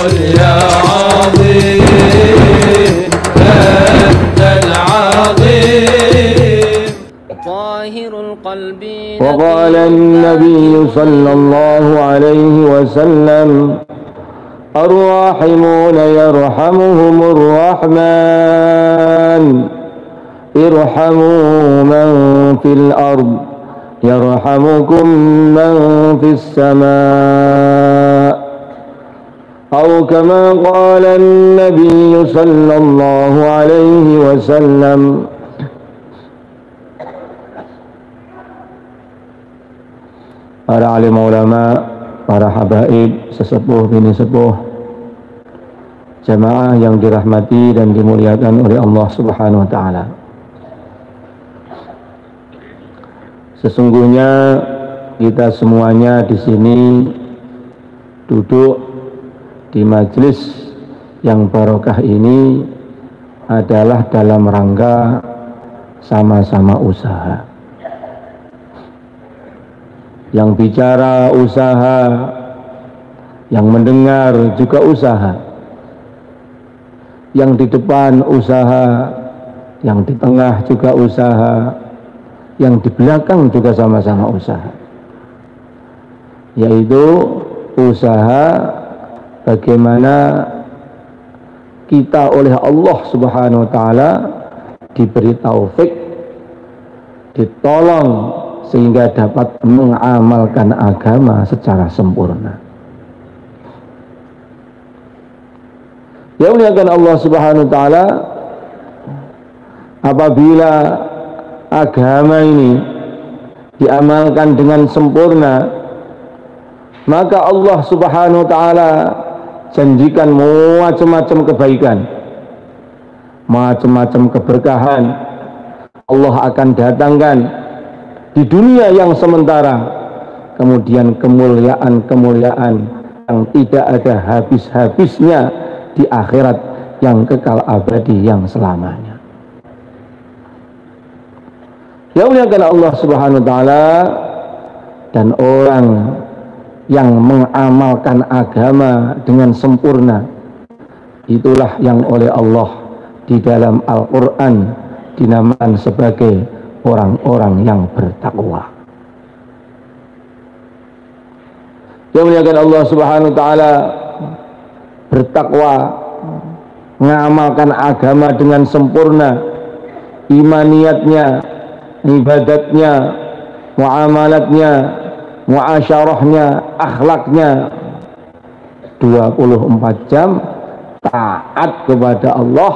يا عظيم أنت العظيم طاهر القلب. وقال النبي صلى الله عليه وسلم الراحمون يرحمهم الرحمن ارحموا من في الأرض يرحمكم من في السماء أو كما قال النبي صلى الله عليه وسلم. Para alim ulama, para habaib, sesepuh bini sepuh, jamaah yang dirahmati dan dimuliakan oleh Allah Subhanahu wa taala. Sesungguhnya kita semuanya di sini duduk di majelis yang barokah ini adalah dalam rangka sama-sama usaha. Yang bicara usaha, yang mendengar juga usaha, yang di depan usaha, yang di tengah juga usaha, yang di belakang juga sama-sama usaha, yaitu usaha bagaimana kita oleh Allah Subhanahu wa taala diberi taufik, ditolong sehingga dapat mengamalkan agama secara sempurna. Ya muliakan Allah Subhanahu wa taala, apabila agama ini diamalkan dengan sempurna, maka Allah Subhanahu wa taala janjikan macam-macam kebaikan, macam-macam keberkahan Allah akan datangkan di dunia yang sementara, kemudian kemuliaan-kemuliaan yang tidak ada habis-habisnya di akhirat yang kekal abadi yang selamanya. Ya muliakan Allah Subhanahu wa taala, dan orang yang mengamalkan agama dengan sempurna, itulah yang oleh Allah di dalam Al-Qur'an dinamakan sebagai orang-orang yang bertakwa. Yang muliakan Allah Subhanahu wa taala, bertakwa, mengamalkan agama dengan sempurna, imaniyatnya, ibadatnya, muamalatnya, muasyarahnya, akhlaknya 24 jam taat kepada Allah,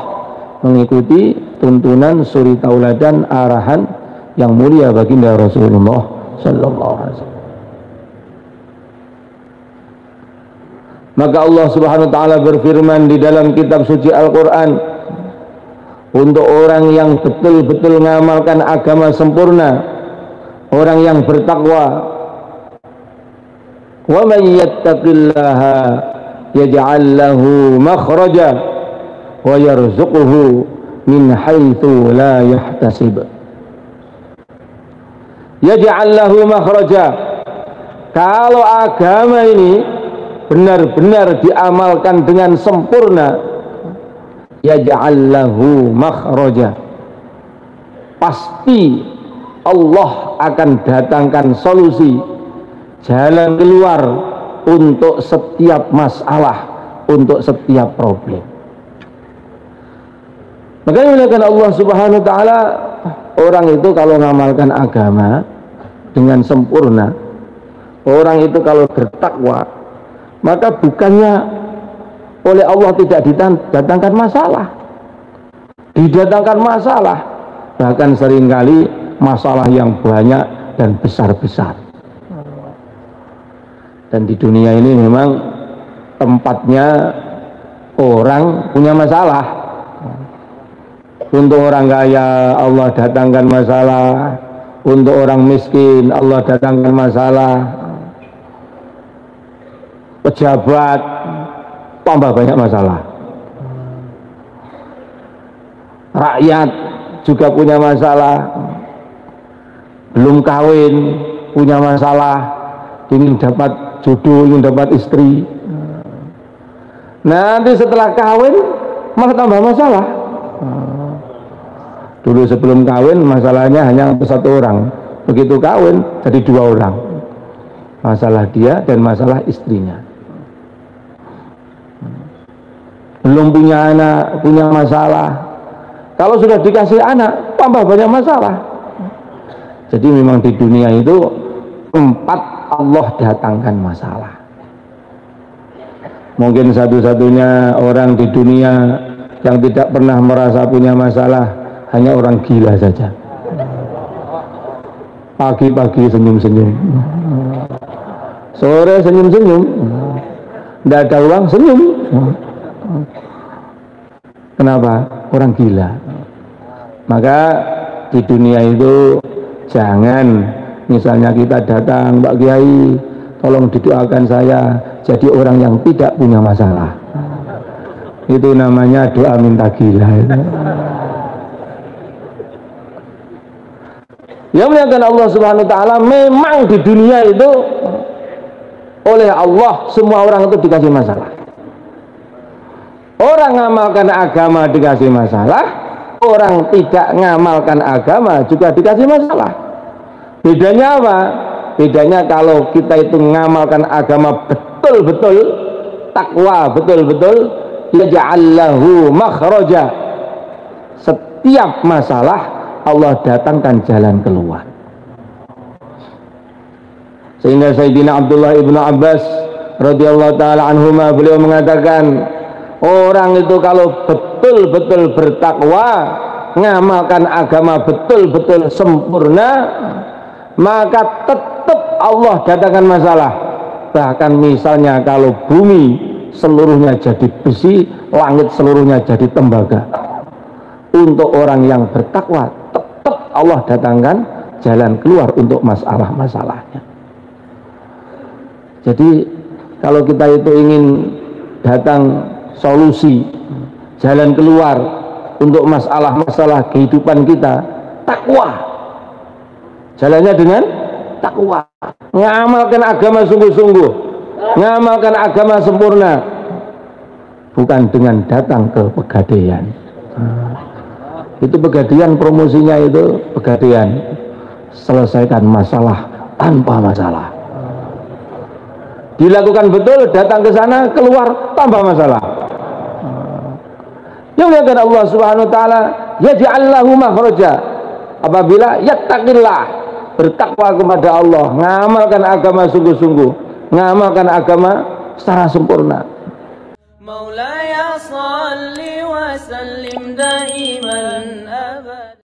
mengikuti tuntunan suri tauladan arahan yang mulia baginda Rasulullah sallallahu alaihi wasallam. Maka Allah Subhanahu wa taala berfirman di dalam kitab suci Al-Qur'an untuk orang yang betul-betul mengamalkan agama sempurna, orang yang bertakwa, wa may yattaqillaha yaj'al lahu makhraja wa yarzuquhu min haitsu la yahtasib. Yaj'al lahu makhraja, kalau agama ini benar-benar diamalkan dengan sempurna, yaj'al lahu makhraja, pasti Allah akan datangkan solusi, jalan keluar untuk setiap masalah, untuk setiap problem. Makanya muliakan Allah Subhanahu wa taala, orang itu kalau mengamalkan agama dengan sempurna, orang itu kalau bertakwa, maka bukannya oleh Allah tidak didatangkan masalah, didatangkan masalah, bahkan seringkali masalah yang banyak dan besar-besar. Dan di dunia ini memang tempatnya orang punya masalah. Untuk orang kaya Allah datangkan masalah, untuk orang miskin Allah datangkan masalah, pejabat tambah banyak masalah, rakyat juga punya masalah, belum kawin punya masalah, ingin dapat jodoh, ingin dapat istri, Nanti setelah kawin malah tambah masalah. Dulu sebelum kawin masalahnya hanya satu orang, begitu kawin jadi dua orang. Masalah dia dan masalah istrinya. Belum punya anak, punya masalah. Kalau sudah dikasih anak, tambah banyak masalah. Jadi memang di dunia itu tempat Allah datangkan masalah. Mungkin satu-satunya orang di dunia yang tidak pernah merasa punya masalah hanya orang gila saja. Pagi-pagi senyum-senyum, sore senyum-senyum, tidak ada uang senyum. Kenapa? Orang gila. Maka di dunia itu jangan, misalnya kita datang, Pak Kiai tolong didoakan saya jadi orang yang tidak punya masalah. Itu namanya doa minta gila itu. Yang muliakan Allah Subhanahu wa taala, memang di dunia itu oleh Allah semua orang itu dikasih masalah. Orang ngamalkan agama dikasih masalah, orang tidak ngamalkan agama juga dikasih masalah. Bedanya apa? Bedanya kalau kita itu ngamalkan agama betul-betul, takwa betul-betul, yaj'allahu makhraja. Setiap masalah Allah datangkan jalan keluar. Sehingga Sayyidina Abdullah ibnu Abbas radhiyallahu taala anhuma beliau mengatakan, orang itu kalau betul-betul bertakwa, ngamalkan agama betul-betul sempurna, maka tetap Allah datangkan masalah. Bahkan misalnya kalau bumi seluruhnya jadi besi, langit seluruhnya jadi tembaga, untuk orang yang bertakwa tetap Allah datangkan jalan keluar untuk masalah-masalahnya. Jadi kalau kita itu ingin datang solusi, jalan keluar untuk masalah-masalah kehidupan kita, takwa. Jalannya dengan takwa, ngamalkan agama sungguh-sungguh, ngamalkan agama sempurna, bukan dengan datang ke pegadaian. Itu pegadaian, promosinya itu pegadaian, selesaikan masalah tanpa masalah. Dilakukan betul, datang ke sana, keluar tambah masalah. Yang muliakan Allah Subhanahu wa taala, yaj'allahu makhraja. Apabila yattaqillah, bertakwa kepada Allah, ngamalkan agama sungguh-sungguh, ngamalkan agama secara sempurna. Maulaya salli wa sallim daiman abad.